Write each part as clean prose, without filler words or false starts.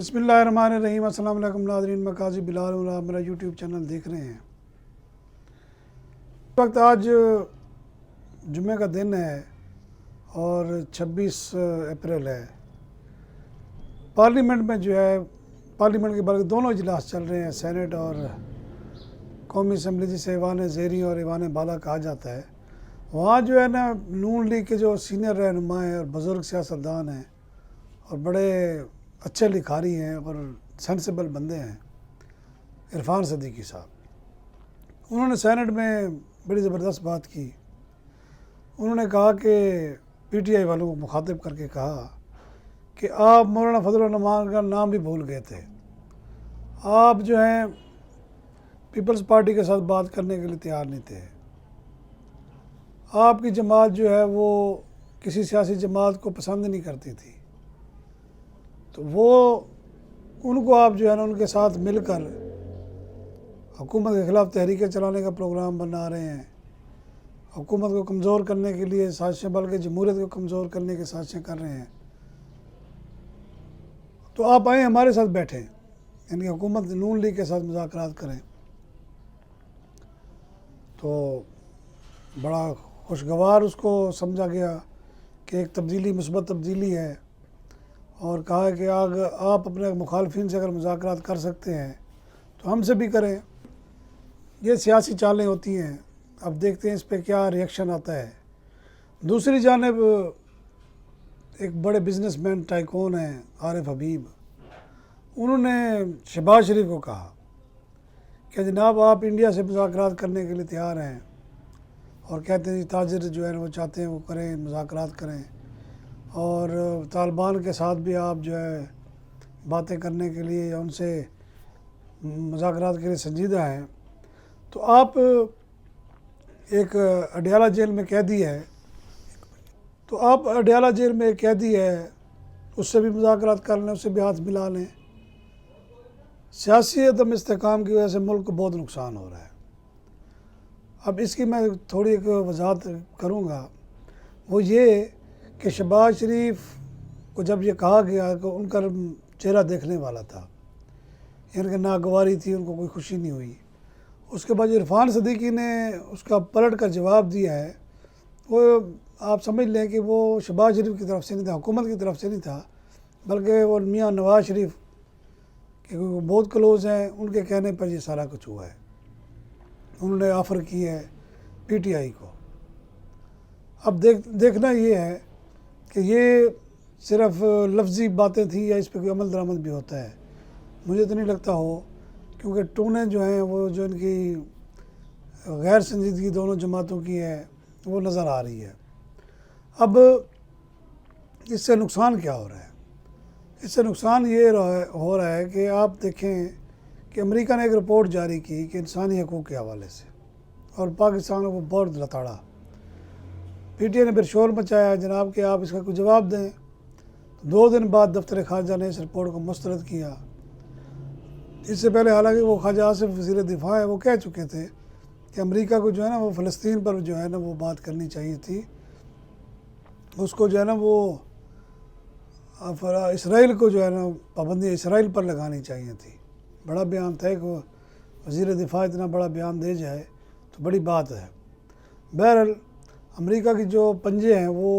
بسم اللہ الرحمن الرحیم۔ السلام علیکم ناظرین، میں قاضی بلال ہوں، آپ میرا یوٹیوب چینل دیکھ رہے ہیں۔ اس وقت آج جمعہ کا دن ہے اور 26 اپریل ہے۔ پارلیمنٹ میں جو ہے پارلیمنٹ کے بلکہ دونوں اجلاس چل رہے ہیں، سینٹ اور قومی اسمبلی، جسے ایوان زیریں اور ایوان بالا کہا جاتا ہے۔ وہاں جو ہے نا نون لیگ کے جو سینئر رہنما ہیں اور بزرگ سیاستدان ہیں اور بڑے اچھے لکھاری ہیں اور سینسیبل بندے ہیں، عرفان صدیقی صاحب، انہوں نے سینٹ میں بڑی زبردست بات کی۔ انہوں نے کہا کہ پی ٹی آئی والوں کو مخاطب کر کے کہا کہ آپ مولانا فضل الرحمان کا نام بھی بھول گئے تھے، آپ جو ہیں پیپلز پارٹی کے ساتھ بات کرنے کے لیے تیار نہیں تھے، آپ کی جماعت جو ہے وہ کسی سیاسی جماعت کو پسند نہیں کرتی تھی، تو وہ ان کو آپ جو ہے نا ان کے ساتھ مل کر حکومت کے خلاف تحریکیں چلانے کا پروگرام بنا رہے ہیں، حکومت کو کمزور کرنے کے لیے سازشیں، بلکہ جمہوریت کو کمزور کرنے کی سازشیں کر رہے ہیں، تو آپ آئیں ہمارے ساتھ بیٹھیں، یعنی حکومت نون لیگ کے ساتھ مذاکرات کریں۔ تو بڑا خوشگوار اس کو سمجھا گیا کہ ایک تبدیلی، مثبت تبدیلی ہے، اور کہا کہ آپ اپنے مخالفین سے اگر مذاکرات کر سکتے ہیں تو ہم سے بھی کریں۔ یہ سیاسی چالیں ہوتی ہیں، اب دیکھتے ہیں اس پہ کیا ریئیکشن آتا ہے۔ دوسری جانب ایک بڑے بزنس مین ٹائکون ہیں عارف حبیب، انہوں نے شہباز شریف کو کہا کہ جناب آپ انڈیا سے مذاکرات کرنے کے لیے تیار ہیں، اور کہتے ہیں تاجر جو ہے وہ چاہتے ہیں وہ کریں، مذاکرات کریں، اور طالبان کے ساتھ بھی آپ جو ہے باتیں کرنے کے لیے یا ان سے مذاکرات کے لیے سنجیدہ ہیں، تو آپ ایک اڈیالہ جیل میں قیدی ہے، تو آپ اڈیالہ جیل میں ایک قیدی ہے، اس سے بھی مذاکرات کر لیں، اس سے بھی ہاتھ ملا لیں۔ سیاسی عدم استحکام کی وجہ سے ملک کو بہت نقصان ہو رہا ہے۔ اب اس کی میں تھوڑی ایک وضاحت کروں گا، وہ یہ کہ شہباز شریف کو جب یہ کہا گیا کہ ان کا چہرہ دیکھنے والا تھا، یعنی کہ ناگواری تھی، ان کو کوئی خوشی نہیں ہوئی، اس کے بعد عرفان صدیقی نے اس کا پلٹ کر جواب دیا ہے، وہ آپ سمجھ لیں کہ وہ شہباز شریف کی طرف سے نہیں تھا، حکومت کی طرف سے نہیں تھا، بلکہ وہ میاں نواز شریف کہ وہ بہت کلوز ہیں، ان کے کہنے پر یہ سارا کچھ ہوا ہے۔ انہوں نے آفر کی ہے پی ٹی آئی کو۔ اب دیکھنا یہ ہے کہ یہ صرف لفظی باتیں تھیں یا اس پہ کوئی عمل درآمد بھی ہوتا ہے، مجھے تو نہیں لگتا ہو، کیونکہ ٹونیں جو ہیں وہ جو ان کی غیر سنجیدگی دونوں جماعتوں کی ہے وہ نظر آ رہی ہے۔ اب اس سے نقصان کیا ہو رہا ہے؟ اس سے نقصان یہ ہو رہا ہے کہ آپ دیکھیں کہ امریکہ نے ایک رپورٹ جاری کی کہ انسانی حقوق کے حوالے سے، اور پاکستان کو بہت لتاڑا۔ پی ٹی آئی نے پھر شور مچایا جناب کہ آپ اس کا کوئی جواب دیں، 2 دن بعد دفتر خارجہ نے اس رپورٹ کو مسترد کیا۔ اس سے پہلے حالانکہ وہ خواجہ آصف وزیر دفاع ہے، وہ کہہ چکے تھے کہ امریکہ کو جو ہے نا وہ فلسطین پر جو ہے نا وہ بات کرنی چاہیے تھی، اس کو جو ہے نا وہ اسرائیل کو جو ہے نا پابندی اسرائیل پر لگانی چاہیے تھی۔ بڑا بیان تھا کہ وزیر دفاع اتنا بڑا بیان دے جائے تو بڑی بات ہے۔ بہرحال امریکہ کی جو پنجے ہیں وہ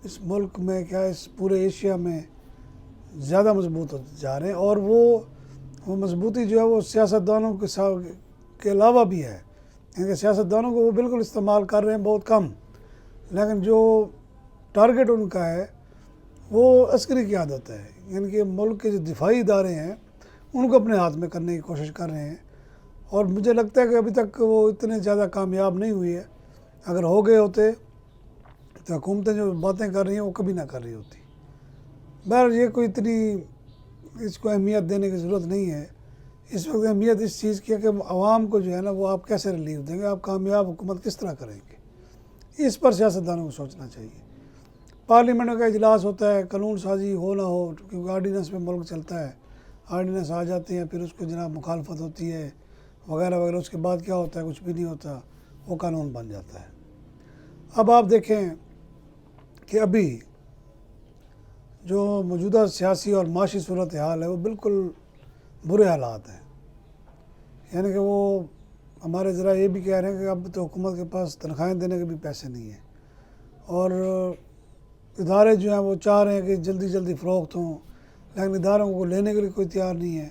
اس ملک میں کیا اس پورے ایشیا میں زیادہ مضبوط ہوتے جا رہے ہیں، اور وہ مضبوطی جو ہے وہ سیاستدانوں کے علاوہ بھی ہے، یعنی کہ سیاستدانوں کو وہ بالکل استعمال کر رہے ہیں بہت کم، لیکن جو ٹارگٹ ان کا ہے وہ عسکری قیادت ہے، یعنی کہ ملک کے جو دفاعی ادارے ہیں ان کو اپنے ہاتھ میں کرنے کی کوشش کر رہے ہیں، اور مجھے لگتا ہے کہ ابھی تک وہ اتنے زیادہ کامیاب نہیں ہوئی ہے۔ اگر ہو گئے ہوتے تو حکومتیں جو باتیں کر رہی ہیں وہ کبھی نہ کر رہی ہوتی۔ بہرحال یہ کوئی اتنی اس کو اہمیت دینے کی ضرورت نہیں ہے، اس وقت اہمیت اس چیز کی ہے کہ عوام کو جو ہے نا وہ آپ کیسے ریلیف دیں گے، آپ کامیاب حکومت کس طرح کریں گے، اس پر سیاستدانوں کو سوچنا چاہیے۔ پارلیمنٹ کا اجلاس ہوتا ہے، قانون سازی ہو نہ ہو، کیونکہ آرڈیننس پہ ملک چلتا ہے، آرڈیننس آ جاتے ہیں، پھر اس کو جناب مخالفت ہوتی ہے وغیرہ وغیرہ، اس کے بعد کیا ہوتا ہے، کچھ بھی نہیں ہوتا، وہ قانون بن جاتا ہے۔ اب آپ دیکھیں کہ ابھی جو موجودہ سیاسی اور معاشی صورتحال ہے وہ بالکل برے حالات ہیں، یعنی کہ وہ ہمارے ذرا یہ بھی کہہ رہے ہیں کہ اب تو حکومت کے پاس تنخواہیں دینے کے بھی پیسے نہیں ہیں، اور ادارے جو ہیں وہ چاہ رہے ہیں کہ جلدی جلدی فروخت ہوں، لیکن اداروں کو لینے کے لیے کوئی تیار نہیں ہے،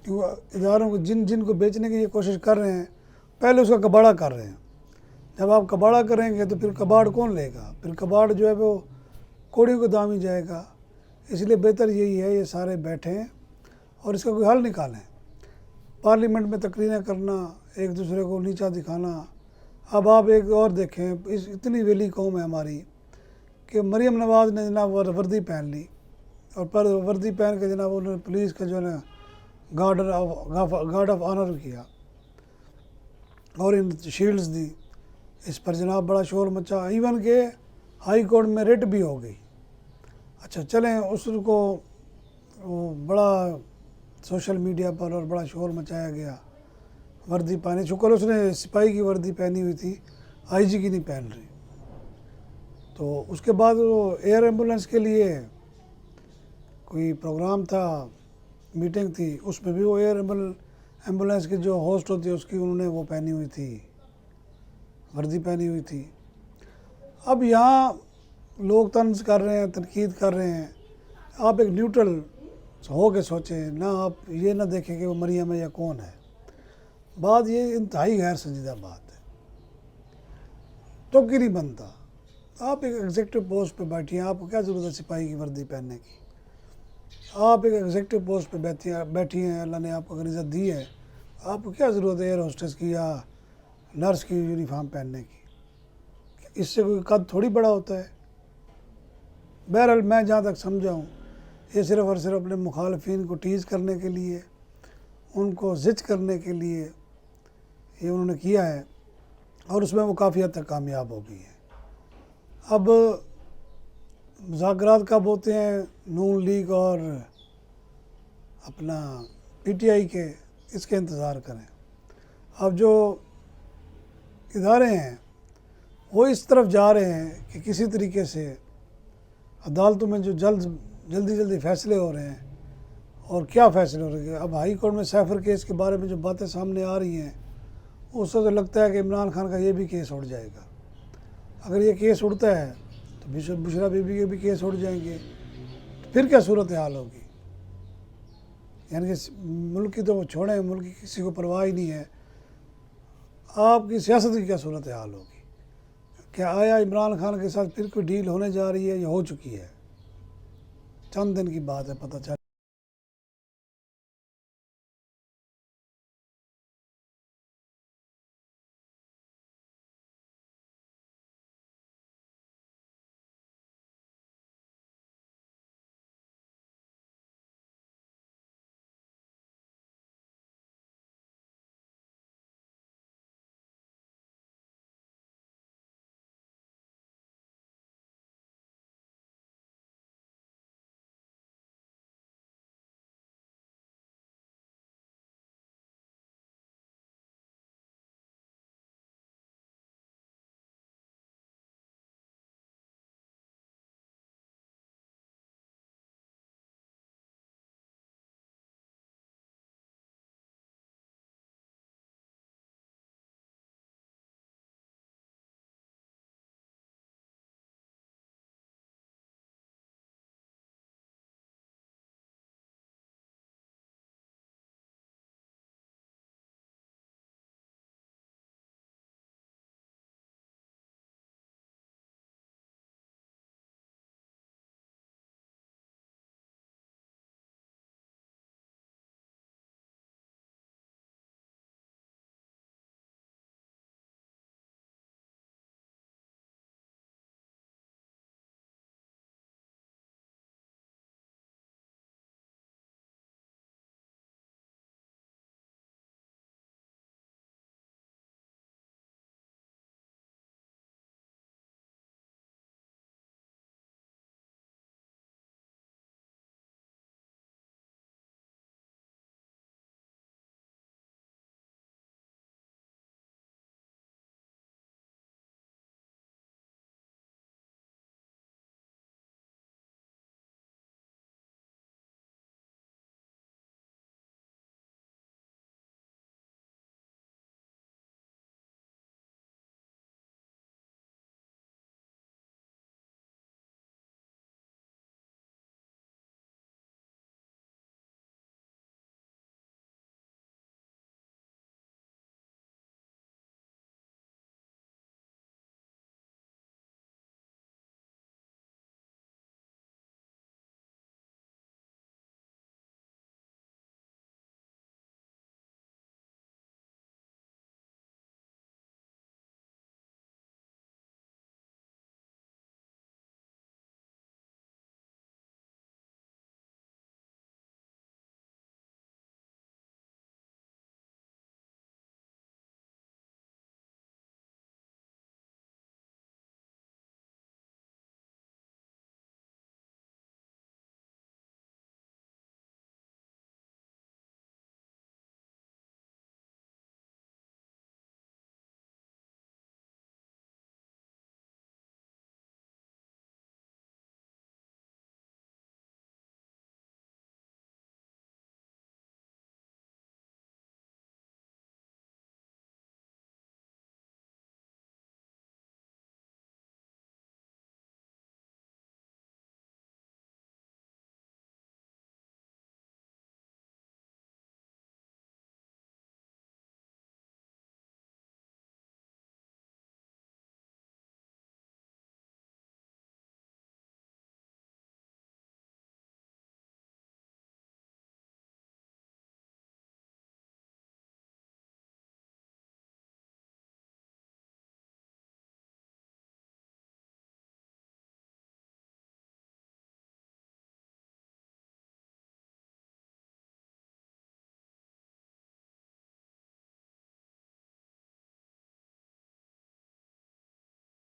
کیونکہ اداروں کو جن کو بیچنے کی یہ کوشش کر رہے ہیں پہلے اس کا کباڑہ کر رہے ہیں۔ جب آپ کباڑہ کریں گے تو پھر کباڑ کون لے گا؟ پھر کباڑ جو ہے وہ کوڑیوں کو دام ہی جائے گا۔ اس لیے بہتر یہی ہے یہ سارے بیٹھیں اور اس کا کوئی حل نکالیں۔ پارلیمنٹ میں تقریریں کرنا، ایک دوسرے کو نیچا دکھانا۔ اب آپ ایک اور دیکھیں، اتنی ویلی قوم ہے ہماری کہ مریم نواز نے جناب وردی پہن لی، اور پر وردی پہن کے جناب انہوں نے پولیس کا جو ہے نا گارڈ آف آنر کیا اور ان شیلڈز دی، اس پر جناب بڑا شور مچا، ایون کہ ہائی کورٹ میں ریٹ بھی ہو گئی۔ اچھا چلیں، اس کو بڑا سوشل میڈیا پر اور بڑا شور مچایا گیا، وردی پہنی، شکر اس نے سپاہی کی وردی پہنی ہوئی تھی، آئی جی کی نہیں پہن رہی۔ تو اس کے بعد وہ ایئر ایمبولنس کے لیے کوئی پروگرام تھا، میٹنگ تھی، اس میں بھی وہ ایئر ایمبولنس کی جو ہوسٹ ہوتی ہے اس کی انہوں نے وہ پہنی ہوئی تھی، وردی پہنی ہوئی تھی۔ اب یہاں لوگ طنز کر رہے ہیں، تنقید کر رہے ہیں، آپ ایک نیوٹرل ہو کے سوچیں، نہ آپ یہ نہ دیکھیں کہ وہ مریم ہے یا کون ہے۔ بات یہ انتہائی غیر سنجیدہ بات ہے، تو کی نہیں بنتا۔ آپ ایک ایگزیکٹو پوسٹ پہ بیٹھی ہیں، آپ کو کیا ضرورت ہے سپاہی کی وردی پہننے کی؟ آپ ایک ایگزیکٹو پوسٹ پہ بیٹھی ہیں، اللہ نے آپ کو اگر عزت دی ہے، آپ کو کیا ضرورت ہے ایئر ہوسٹس کی یا نرس کی یونیفارم پہننے کی؟ اس سے کوئی قد تھوڑی بڑا ہوتا ہے۔ بہرحال میں جہاں تک سمجھا ہوں، یہ صرف اور صرف اپنے مخالفین کو ٹیز کرنے کے لیے، ان کو زج کرنے کے لیے یہ انہوں نے کیا ہے، اور اس میں وہ کافی حد تک کامیاب ہو گئی ہے۔ اب مذاکرات کب ہوتے ہیں نون لیگ اور اپنا پی ٹی آئی کے، اس کے انتظار کریں۔ اب جو ادارے ہیں وہ اس طرف جا رہے ہیں کہ کسی طریقے سے عدالتوں میں جو جلدی فیصلے ہو رہے ہیں، اور کیا فیصلے ہو رہے ہیں؟ اب ہائی کورٹ میں سیفر کیس کے بارے میں جو باتیں سامنے آ رہی ہیں، اس سے تو لگتا ہے کہ عمران خان کا یہ بھی کیس اڑ جائے گا۔ اگر یہ کیس اڑتا ہے تو بشرا بی بی کے بھی کیس اڑ جائیں گے، پھر کیا صورتحال ہوگی؟ یعنی کہ ملک کی تو وہ چھوڑیں، ملک کی کسی کو پرواہ ہی نہیں ہے، آپ کی سیاست کی کیا صورتحال ہوگی؟ کیا آیا عمران خان کے ساتھ پھر کوئی ڈیل ہونے جا رہی ہے یا ہو چکی ہے؟ چند دن کی بات ہے، پتہ چل